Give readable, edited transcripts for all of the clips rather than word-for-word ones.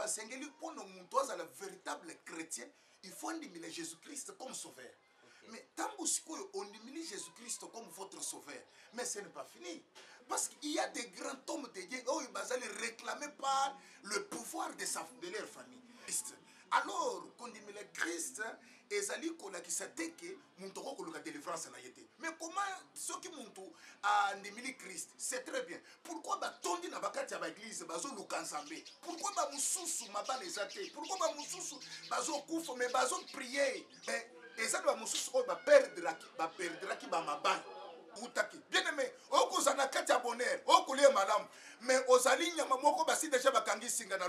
parce que pour nous montrer le véritable chrétien, il faut endimiser Jésus-Christ comme sauveur. Mais tant qu'on diminue Jésus-Christ comme votre sauveur, mais ce n'est pas fini. Parce qu'il y a des grands hommes de Dieu qui sont réclamés par le pouvoir de leur famille. Alors, quand on dit le Christ, qui s'attaque, la délivrance. Mais comment ceux qui ont dit Christ, c'est très bien. Pourquoi on dit dans l'église, pourquoi pourquoi mais prier, et ça doit perdre bien aimé, okozana kati ya bonheur, okolie malamu, mais ozali nyama moko basi déjà bakangi singa na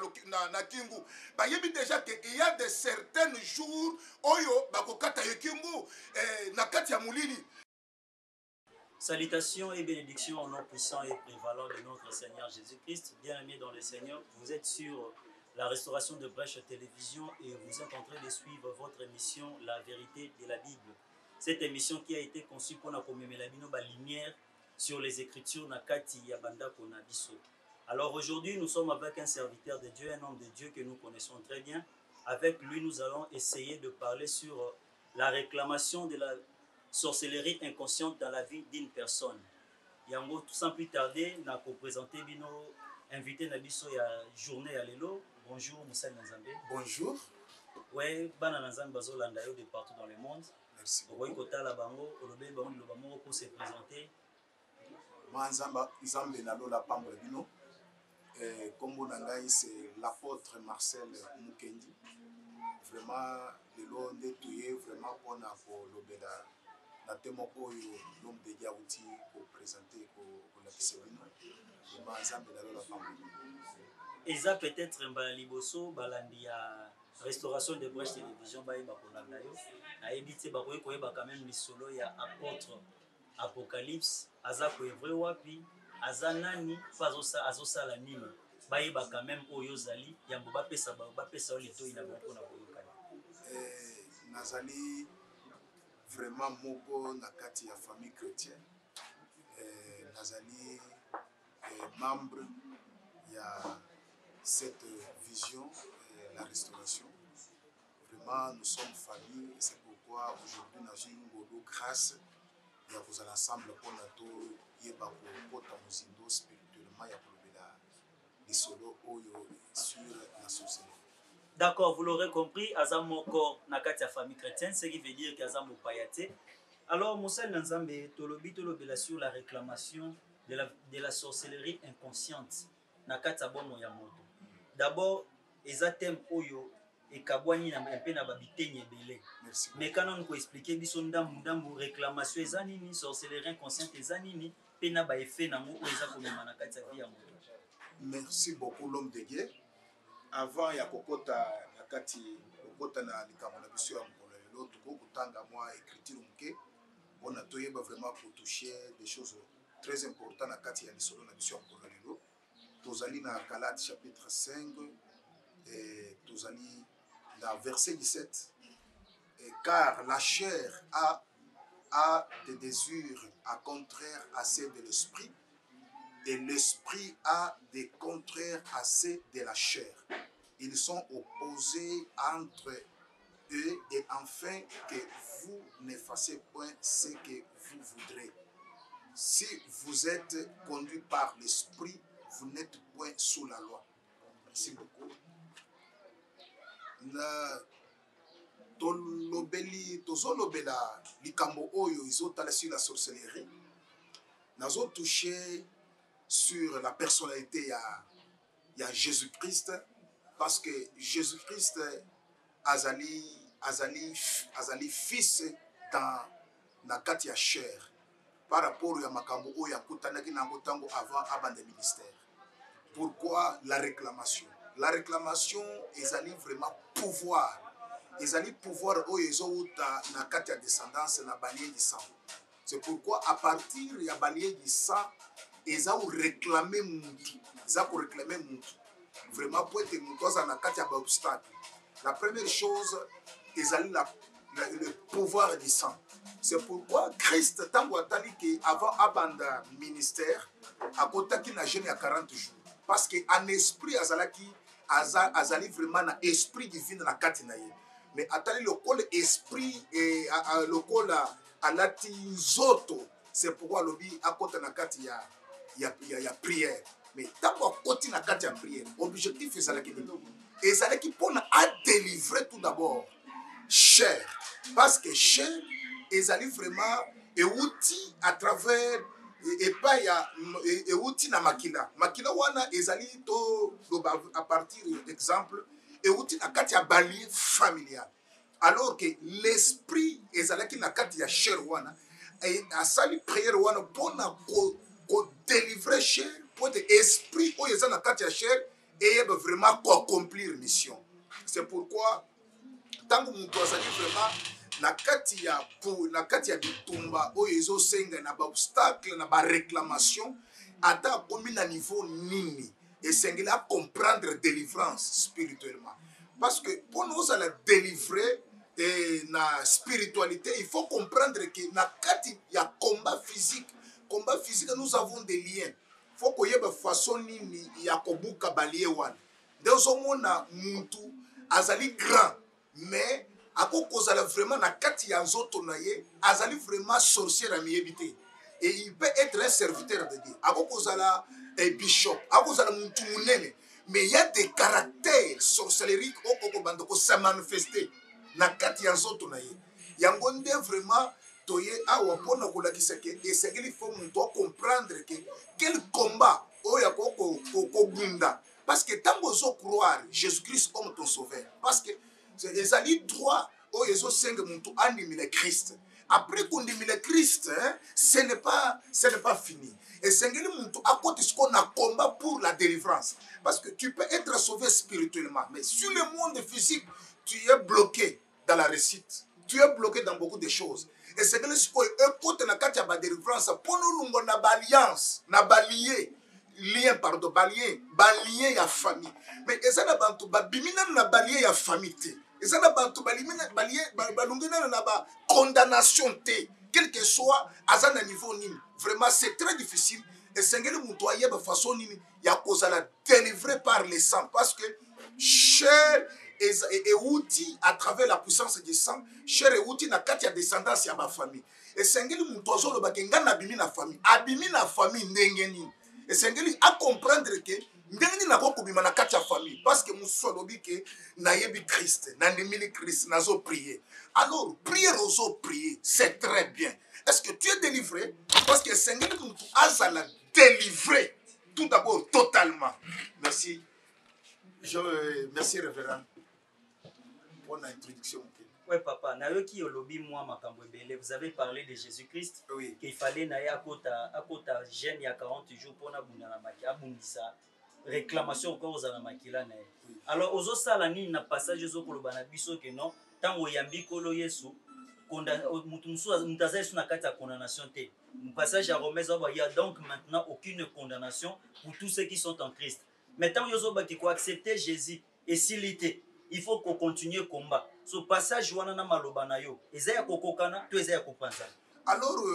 kingu. Bayebi déjà que il y a de certains jours oyo bakokata yo kingu na kati ya mulili. Salutations et bénédictions au nom puissant et prévalant de notre Seigneur Jésus-Christ. Bien-aimés dans le Seigneur, vous êtes sur la restauration de Brèche Télévision et vous êtes en train de suivre votre émission La vérité de la Bible. Cette émission qui a été conçue pour la lumière sur les Écritures Nakati Yabanda Konabiso. Alors aujourd'hui, nous sommes avec un serviteur de Dieu, un homme de Dieu que nous connaissons très bien. Avec lui, nous allons essayer de parler sur la réclamation de la sorcellerie inconsciente dans la vie d'une personne. Yango, tout sans plus tarder, nous allons présenter Bino, invité Nabiso ya journée à l'élo. Bonjour, Moussa Nzambe. Bonjour. Oui, Bana Nzambe Bazo Landayo de partout dans le monde. Merci. Kota la bango, Olobe bango le bango pour se présenter. Manzamba Nzambe Nalola Pambre Bino. Kombo Nangai, c'est l'apôtre Marcel Mukendi. Vraiment, le long de tuer, vraiment pour l'obéda. La témoco, l'homme de Yaouti pour présenter pour la Kisebino. Nzambe Nalola Pambre Bino. Et ça peut-être un baliboso, balandia. Restauration de Brèche Télévision baye bakolanda yo na ebité bakoye koyeba quand même lisolo ya apôtre Apocalypse aza ko evre wapi azanani pazosa azosala nini baye ba quand même oyo zali yambo bapesa lito ina bako na koyokana nazali vraiment moko na kati ya famille chrétienne nazali membre ya cette vision la restauration. Vraiment, nous sommes famille et c'est pourquoi aujourd'hui, nous avons une grâce et vous allez ensemble pour nous spirituellement sur la sorcellerie. D'accord, vous l'aurez compris, Azam encore nakati ya famille chrétienne, ce qui veut dire qu'Azam Payate. Alors, Moussa Nzambe, tolobi sur la réclamation de la sorcellerie inconsciente nakati ya bomo ya moto. D'abord, ezatem oyo ekabwani na mpe na babitenye belé. Mais quand on peut expliquer biso ndambu réclamation ezanini sorcellerie inconsciente ezanini pe na ba effet na mo eza komema na kati ya vie ya moto. Merci beaucoup l'homme de Dieu. Avant ya kokota na kati kokota na likambo na biso ya mokolo lelo tuko kutanga moi écriture muke on a toyeba vraiment pour toucher des choses très importantes na kati ya lisolo na biso ya mokolo lelo. Tozali na Galates chapitre 5 et tozali dans verset 17 car la chair a des désirs à contraire à ceux de l'esprit et l'esprit a des contraires à ceux de la chair. Ils sont opposés entre eux et afin que vous ne fassiez point ce que vous voudrez. Si vous êtes conduit par l'esprit, vous n'êtes point sous la loi. Merci beaucoup. Tozolobela likambo oyo izotala sur la sorcellerie. Nazo touché sur la personnalité ya Jésus-Christ parce que Jésus-Christ azali fils dans la kati ya chair par rapport à makambo oyo akutanaki nango tango avant abande ministère. Pourquoi la réclamation? La réclamation ezali vraiment pouvoir. Ezali pouvoir oyo ezouta na kati ya descendance na balié du sang. C'est pourquoi à partir ya balié du sang eza ou réclamer mutu. Eza pour réclamer mutu. Vraiment pour être mutu na kati ya obstacle. La première chose ezali le pouvoir du sang. C'est pourquoi Christ tango atali que avant abanda ministère akotaki na jeune ya 40 jours. Parce qu'en esprit azalaki azali vraiment na esprit divin na kati na ye. Mais atali lokola esprit et lokola alati nzoto, c'est pourquoi lobi akota na kati ya prière. Mais tango akoti na kati ya prière, objectif ezalaki nini? Ezalaki pona a délivrer tout d'abord chair, parce que chair ezali vraiment euti à travers et pas ya euti na makila wana ezali to à partir d'exemple euti na kati ya balier familial, alors que l'esprit ezalaki na kati ya chair wana asali prière wana pona ko délivrer chair pour que esprit oyo eza na kati ya chair et vraiment accomplir mission. C'est pourquoi tango mutu azali vraiment na kati ya bitumba oyo ezosenga na ba obstacle na ba réclamation ata akomi na niveau nini esengeli a comprendre délivrance spirituellement, parce que pour nous la délivrer na spiritualité il faut comprendre que na kati ya combat physique nous avons des liens. Faut koyeba façon nini ya kobuka balie wana ndezomona muntu azali grand mais akokozala vraiment na kati ya nzoto na ye azali vraiment sorcière à miébité, et il peut être un serviteur de Dieu, akokozala bishop, akokozala muntu munene, mais il y a des caractères sorceleriques okokobanda ko se manifester na kati ya nzoto na ye. Yango nde vraiment toye awa pona kolakisa ke esengeli fo muntu comprendre que quel combat oya ko bunda, parce que tango zo croire Jésus-Christ comme ton sauveur, parce que les alliés droits au Yeso 5 muntu andimi le Christ. Après qu'on dit le Christ, ce n'est pas fini. Et sengeli muntu à côté ce qu'on a combat pour la délivrance, parce que tu peux être sauvé spirituellement, mais sur le monde physique, tu es bloqué dans la réussite. Tu es bloqué dans beaucoup de choses. Et sengeli ce qu'on écoute na katia ba délivrance pour nous lungo na alliance, na balier lien pardon balier ya famille, mais ezana bantu babimina na balier ya famille te, ezana bantu balimina balier balungena na ba condamnation te, quel que soit azana niveau nini, vraiment c'est très difficile. Et sengeli muntu ayeba façon nini ya kozala délivré par le sang, parce que cher et outil à travers la puissance du sang, cher et outil na kati ya descendance ya ba famille. Et sengeli muntu azolo bakenga na abimi na famille ndenge nini. Et sengeli à comprendre que ndenge na ko kubima na kati ya famille, parce que musolo bike na yebi Christ na ndimili Christ nazo prier. Alors prier ozo prier, c'est très bien. Est-ce que tu es délivré? Parce que sengeli muntu azala délivré tout d'abord totalement. Merci. Merci révérend pour l'introduction. Oui, papa, nayoki olobi moi makambo ebele. Vous avez parlé de Jésus-Christ, oui, qu'il fallait naye akota jeune ya 40 jours pour na bunda na maki abundisa réclamation encore aux anamakila na. Alors ozo sala ni na passage ozo koloba na biso que non tango yambi kolo Yesu konda mutu mutaza Yesu na kati ya condamnation te. Passage à Romains, il y a donc maintenant aucune condamnation pour tous ceux qui sont en Christ. Maintenant yozo ba ki ko accepter Jésus et s'ilité, il faut qu'on continue le combat. Ce passage, alors,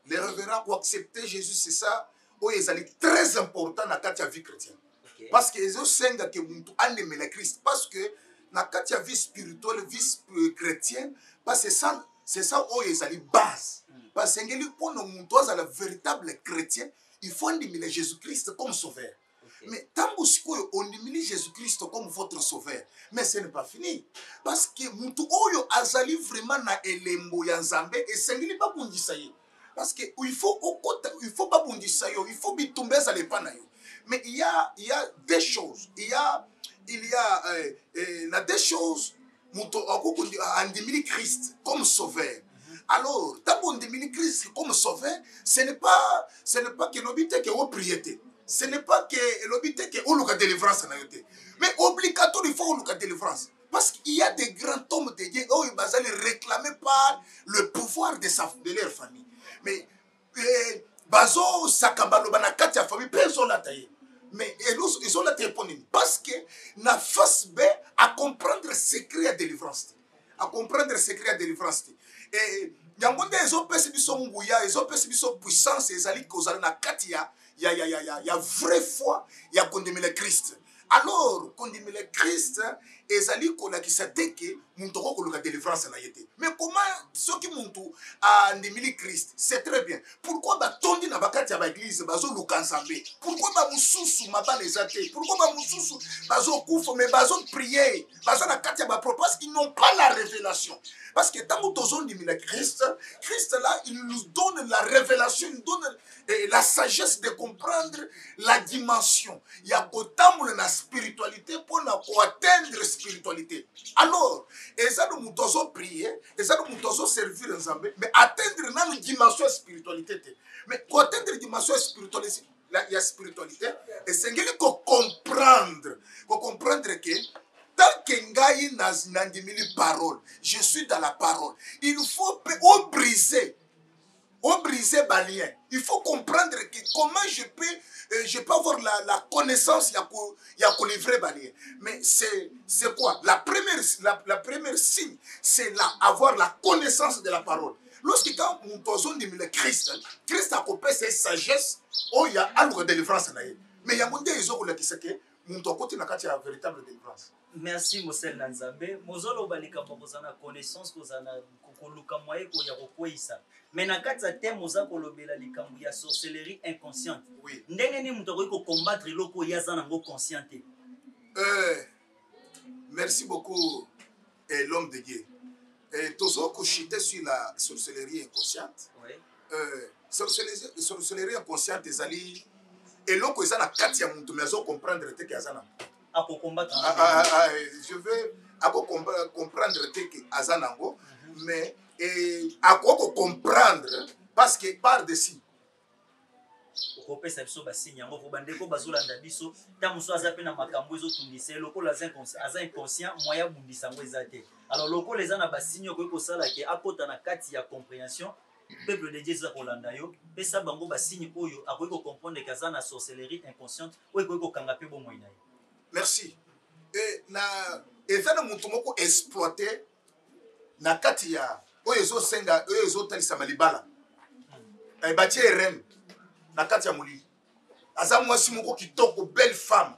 les révérends ont accepté Jésus, c'est ça, c'est très important dans la vie chrétienne. Okay. Parce que les autres que nous avons le Christ. Parce que dans la vie spirituelle, vie chrétienne, c'est ça où ils ont base. Parce que pour nous, la véritable chrétien, il faut aimer Jésus-Christ comme sauveur. Mais tant que on diminue Jésus-Christ comme votre sauveur, mais ce n'est pas fini. Parce que mutu oyo azali vraiment na elembo ya Nzambe et sengeli pas bundisa ye. Parce que il faut pas bundisa yo, il faut bitumbeza le pana yo. Mais il y a des choses, il y a des choses mutu akukundi andimini Christ comme sauveur. Alors, tant qu'on diminue Christ comme sauveur, ce n'est pas que l'obité que vous priez. Ce n'est pas que l'obité que vous avez délivrance. Mais obligatoire, il faut que délivrance. Parce qu'il y a des grands hommes de Dieu qui sont réclamés par le pouvoir de leur famille. Mais bazo sakabalo banakati ya famille personne n'a taillé. Mais ils ont la téléphone parce que na face B à comprendre le secret de délivrance. À comprendre le secret de délivrance. Et yangonde ils ont perçu son ngouya, ils ont perçu son puissance, ils allaient causer na katia. Il y a vraie foi, il y a condamné le Christ. alors kondimela Christ ezali kolakisa te ke muntu akokoluka délivrance na ye te. Mais comment soki muntu andimili Christ, c'est très bien. Pourquoi batondi na bakati ya baeglise bazoluka nzambe? Pourquoi bamususu mabala eza te? Pourquoi bamususu bazokufa mais bazoprier baza na kati ya bapro parce qu'ils n'ont pas la révélation? Parce que tant que tozondimila Christ, Christ là, il nous donne la révélation, il nous donne la sagesse de comprendre la dimension. Il y a autant de la spiritualité pour atteindre la spiritualité. Alors, et ça nous devons prier, et ça nous devons servir ensemble, mais atteindre la dimension de spiritualité. Mais pour atteindre la dimension spiritualité, il y a spiritualité, et c'est qu'il faut comprendre que tant que ngai nandimili parole, je suis dans la parole. Il faut briser balien. Il faut comprendre que comment je peux avoir la connaissance, il y a qu'on livrer balien. Mais c'est quoi? La première signe, c'est avoir la connaissance de la parole. Lorsque quand nous posons le Christ a coupé ses sagesse, oh il y a algo de délivrance là. Mais il y a monde ils ont qui sait que nous côté na kati ya véritable délivrance. Merci Mosel Nanzambe. Mozolo balika bozana connaissance kozana kokoluka moye ko ya kokwisa. Mais na kati ya thème moza kolobela likambu ya sorcellerie inconsciente. Oui. Ndenge ni muto ko combattre loko yazana ngo consciente. Merci beaucoup l'homme de Dieu. Tozo kochite sur la sorcellerie inconsciente. Oui. Sorcellerie inconsciente ezali eloko eza na kati ya mutu mais comprendre te ke azana. Je veux comprendre que Azanango, mais à quoi comprendre parce que par dessus. Alors loko les ana basigno ko sala ke akota na kati ya compréhension peuple de Dieu za kolanda yo pesa bango basigno oyo akoki ko comprendre que azana sorcellerie inconsciente oyo ko kanga pe bo moina. Merci. Et na mutu moko exploiter na kati ya oyo ezosenga oyo ezotalisa malibala. Batie reine na kati ya moli. Aza mwasi moko kitoko belle femme.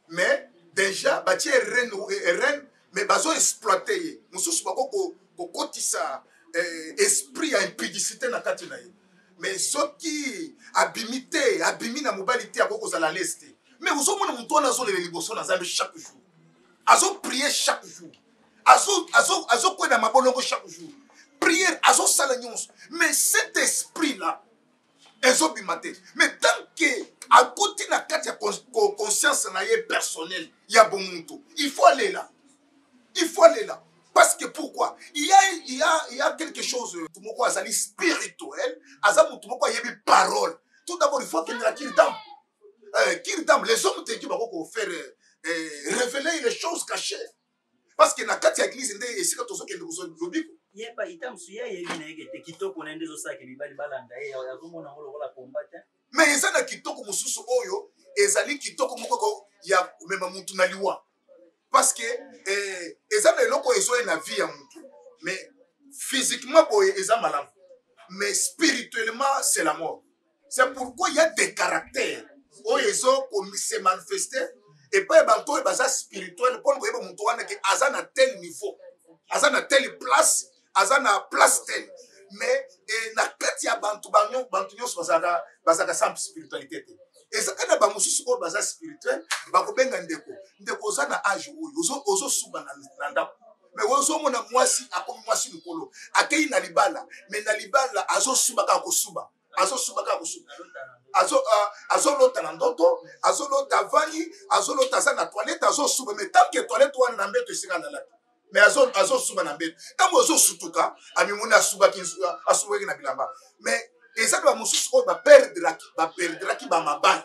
Mais déjà batie reine mais bazo exploiter ye. Mususu bako ko kotisa esprit ya impudicité na kati na ye. Mais soki abimi na mobilité akoko za la leste. Mais vous avez mon tour dans les libosos chaque jour. Azo prier chaque jour. Azo quoi dans ma bolongo chaque jour. Prière, azo salagnos. Mais cet esprit-là, azo bimate. Mais tant que à côté de la carte conscience personnelle, il y a bon monde. Il faut aller là. Il faut aller là. Parce que pourquoi? Il y a quelque chose tout le monde azali spirituel, azamu tout le monde yebi parole. Tout d'abord il faut qu'il y ait la kirdam. Kirdam, les hommes qui vont faire révéler les choses cachées. Parce que dans la église, il y a des choses qui sont lobiques. Mais il y a des choses oyo ezali kitoko moko ya mema mutu na liwa. Parce que ezali eloko ezo na vie ya mutu. Mais physiquement boye eza malamu. Mais spirituellement c'est la mort. C'est pourquoi il y a des caractères. Ils ont se manifesté et pas banto baza spirituel pour que mutu wana ke azana tel niveau. Azana telle place, azana place telle. Mais na kati ya bantu nyonso bazaka sans spiritualité. Et ça kana ba mususu ko baza spirituel ba ko benga ndeko za na âge ozo suba na ndako. Mais ozo mona mwasi akomi mwasi likolo akei na libala mais na libala azo suba ka ko suba azo lota na ndoto azo lota vani azo lota za na toilette azo suba mais tant que toilette wana na mbeto esika na laki mais azo suba na mbeto tant ozo sutuka amimuna suba kinsuka asuweki na bilamba mais eza ba mususu ko ba perdre ki ba mabali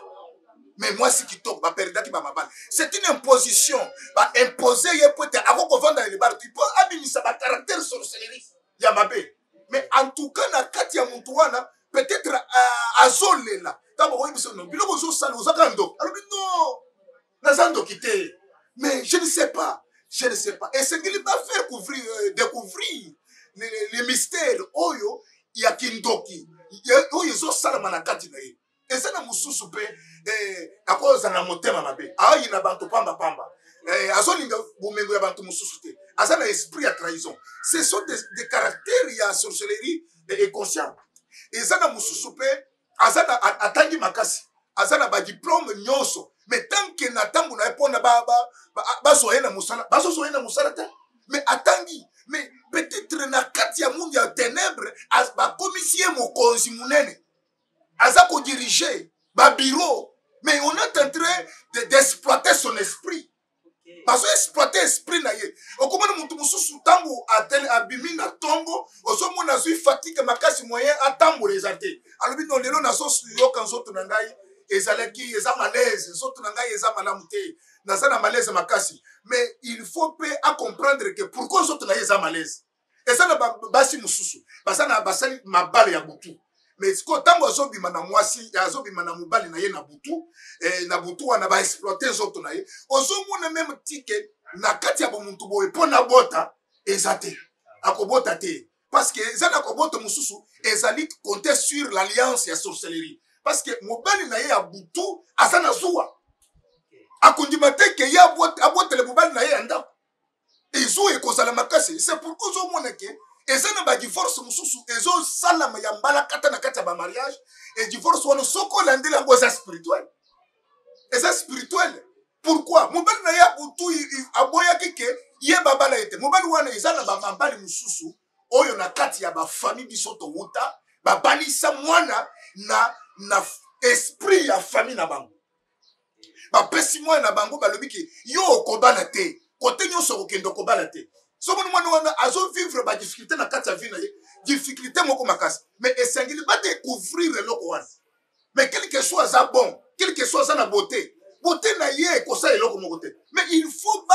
mais moi si kitoko ba perdre ki ba mabali c'est une imposition ba imposer ye peut être avant qu'on vende les bar tu peux abimisa ba caractère sorcellerie ya mabe mais en tout cas na kati ya muntu wana peut-être azolela tabo ko ibiso no biloko zo sala ozaka ndo alors non nazando kité mais je ne sais pas et c'est qu'il va faire découvrir les mystères oyo ya kindoki oyo zo sala manakati na ye. Et ça na mususu pe akozala motema mabe ayi na bantu pamba pamba azolinga bomengo ya bantu mosusu te aza na esprit ya trahison. Ce sont des caractères ya sorcellerie inconscient. Eza na mosusu mpe aza na atangi makasi aza na badiplome nyonso mais tant que na ntango na ye mpona bazwa ye na mosala bazozwa ye na mosala te mais atangi mais peut-être na kati ya mundu ya ténèbre bakomisi ye mokonzi munene aza kodirige babiro mais on est en train d'exploiter son esprit. Bazo exploiter esprit na ye okomona mutu mususu tango abimi na tongo ozomona zui fatigue makasi moyen atambola eza te alobi no lelo nazoyoka nzoto na ngai ezalaki eza malaise nzoto na ngai eza malamu te naza na malaise makasi mais il faut pe à comprendre que pourquoi nzoto na ye eza malaise eza na basi mususu baza na basali mabale ya butu mais siko tango azobima na mwasi azobima na mobali na ye na butu wana ba exploiter nzoto na ye ozomona même tike na kati ya bomuntu boye pona bota eza te akobota te parce que eza na kobota mususu ezali compter sur l'alliance ya sorcellerie parce que mobali na ye ya butu aza na zuwa akondima te ke ye abotele mobali na ye ya ndako ezuwa ekozala makasi. C'est pourquoi ozomona ke eza na badivorce mosusu ezosalama ya mbala kata na kati ya bamariage e divorce wana soko olandeli yango eza spirituel eza spirituel. Pourquoi mobali na ye abutu aboyaki ke ye babala ete mobali wana eza na bamabali mosusu oyo na kati ya bafamille biso towuta babalisa mwana na esprit ya famille na bango bapesi mwana na bango balobi ke yo okobala te kote nyonso okende okobala te. Somo mwana wana azo vivre ba difficulté na kati ya vie na ye difficulté moko makasi mais esengeli ba découvrir eloko wana mais quelque chose ça bon quelque chose ça na beauté na ye kosa eloko moko te mais il faut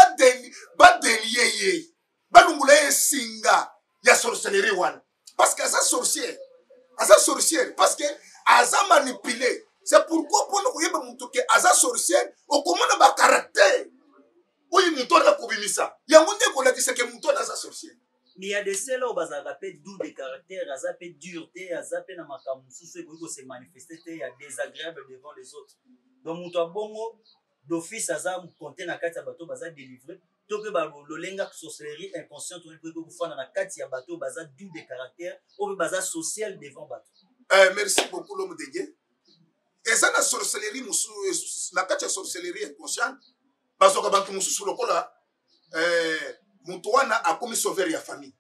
ba délier ye ba lungula ye singa ya sorcellerie wana parce que asa sorcière parce que asa manipulé. C'est pourquoi pour nous yeba mutu ke asa sorcière okomona ba caractère oui, mon tour d'akobimisa. Il y a un monde qui a dit que mon tour d'asa sorcier. Mais il y a des celles où ils appellent doux de caractère, ils appellent dureté, ils appellent namakamoussou, ceux qui se manifester, il y a désagréable devant les autres. Donc, mon tour bongo, d'office, ils ont compté dans la carte à bateau, ils ont délivré. Donc, le lenga sorcellerie inconsciente, on peut vous faire dans la carte à bateau, ils ont doux de caractère, ou ils ont social devant bateau. Merci beaucoup, l'homme de Dieu. Et ça, la sorcellerie, la carte à sorcellerie inconsciente, parce que bantu mususu lokola mutu wana akomi sauveur ya famille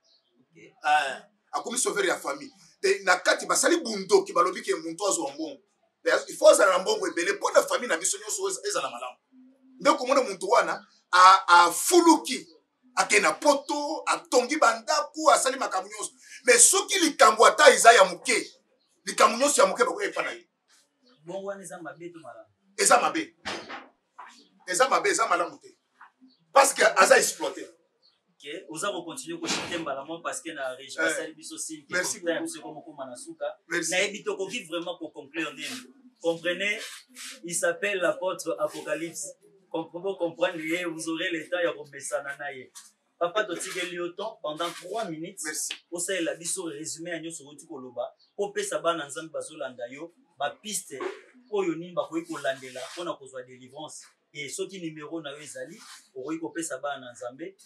akomi sauveur ya famille te na kati basali bundoki balobi ke muntu azwa mbongo il faut azala na mbongo ebele mpo na famille na biso nyonso ezala malamu nde komona muntu wana afuluki akena poto atongi bandaku asali makambo nyonso mais soki likambo ata eza ya moke likambo nyonso ya moke bakoyepa na ye bongo wana eza mabe to malamu eza mabe eza malamu te parce que aza exploité. Ok, vous allez continuer à chanter malamu parce que na région sali biso signe que merci beaucoup comme manasuka na ebito ko vraiment pour conclure nini. Comprenez, il s'appelle l'apôtre Apocalypse. Pour comprendre, vous aurez le temps de remettre na ye. Papa totikeli autant pendant 3 minutes. Merci. Au sein la biso résumé à nyoso rotu koloba. Popé sabana nzambe bazolanda yo ba piste oyo nini bakoyi kolandela pona kozwa délivrance. Et ce qui numéro na yo ezali okoyi kopesa bana nzambe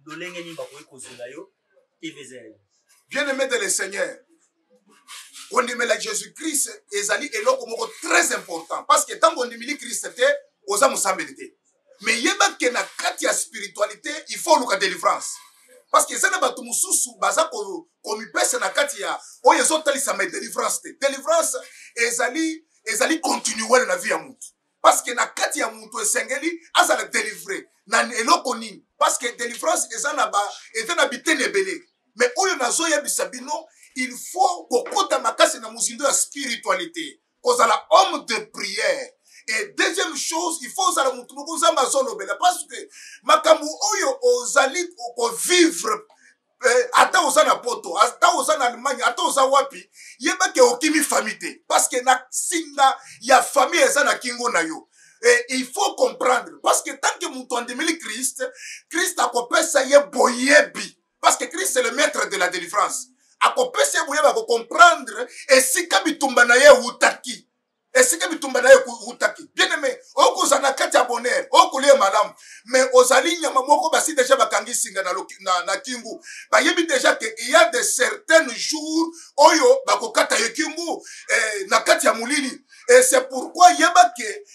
dolenge nini bakoyi kozela yo TVZ. Bien-aimé de le Seigneur, on dimela Jésus-Christ ezali eloko moko très important parce que tant qu'on dimili Christ te oza musambelité. Mais yeba ke na kati ya spiritualité il faut luka délivrance. Parce que ça na batu mususu baza ko mipesa na kati ya oyo ezotalisa ma délivrance te. Délivrance ezali continuer na vie ya mutu. Parce que na kati ya mutu esengeli azala délivrer na eloko nini parce que délivrance eza na bitene ebele mais oyo nazo yebisa bino il faut kokota makasi na muzindo ya spiritualité kozala homme de prière. Et deuxième chose, il faut uzala mutu moko nzambe azolobela parce que makambo oyo ozali ko vivre ata oza na poto ata oza na Allemagne ata oza wapi yeba ke okimi famille te parce que na singa ya famille eza na kingo na yo. Et il faut comprendre parce que tant que mutu andimili Christ akopesa ye boyebi parce que Christ c'est le maître de la délivrance akopesa ye boyebi ako comprendre esika bitumba na ye utaki esika bitumba na ye kutaki bien aimé okoza na kati ya bonheur okolia malamu mais ozali nyama moko basi déjà bakangi singa na kingu bayebi déjà que il y a de certains jours oyo bakokata ye kingu na kati ya mulili. Et c'est pourquoi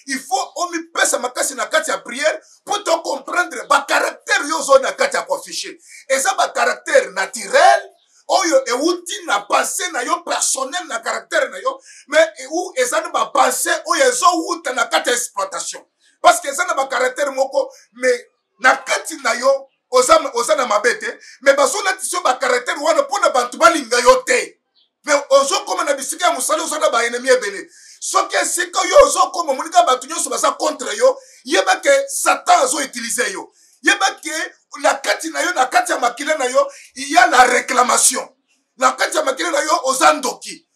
il faut omipesa makasi na kati ya prière pour te comprendre ba caractère yozo na kati ya afficher. Et ça ba caractère naturel oyo euti na pensée na yo personnel na caractère na yo mais ou ezana ba pensée oyo ezo uta na kati ya exploitation parce que ezana ba caractère moko mais na kati na yo osana mabete mais bazona tisio ba caractère wana pona bantu balinga yo te mais ozo koma na bisika ya musala osana ba ennemi ebele soki esika yo ozo koma monika bato nyonso baza contre yo yeba ke Satan azo utiliser yo yeba ke la kati na yo na kati ya makila na yo il y a la réclamation la kati ya makila na yo oza ndoki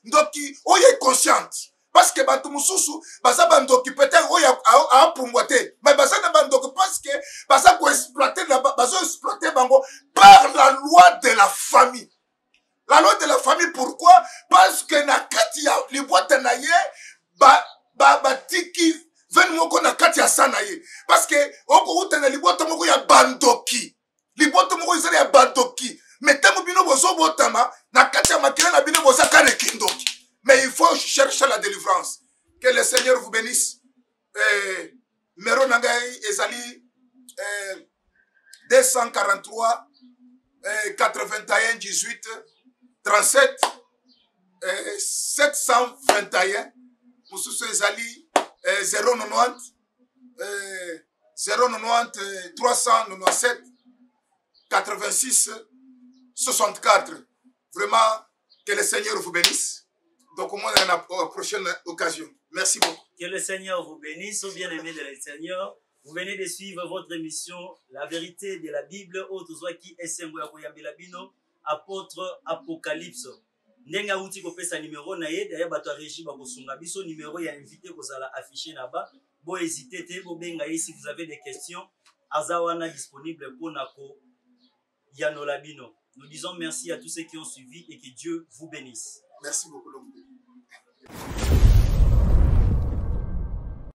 oyo est consciente parce que bato mususu baza bandoki peut-être oyo apumbwa te mais baza na bandoki parce que baza ko exploiter bazo exploiter bango par la loi de la famille. La loi de la famille, pourquoi? Parce que na kati ya libwata na ye batiki ven moko na kati ya sana ye parce que oko uta na libwata moko ya bandoki libwata moko ya bandoki mais tamo bino bozo botama na kati ya makila na bino boza kane kindoki mais il faut chercher la délivrance. Que le Seigneur vous bénisse. Numéro nangai ezali 243 81 18 37 721 Moussousou ezali 090 397 86 64. Vraiment, que le Seigneur vous bénisse. Donc, au moins, à la prochaine occasion. Merci beaucoup. Que le Seigneur vous bénisse, ô bien-aimés de le Seigneur. Vous venez de suivre votre émission, La vérité de la Bible, Otozwaki Esengo ya Koyambela Bino, apôtre Apocalypse. Ndenga uti kopesa numéro na ye, d'ailleurs bato régi ba kosunga biso numéro ya invité kozala affiché là-bas. Bo hésitez te, bo benga ye si vous avez des questions. Azawana disponible pour nako Yanola Bino. Nous disons merci à tous ceux qui ont suivi et que Dieu vous bénisse. Merci beaucoup.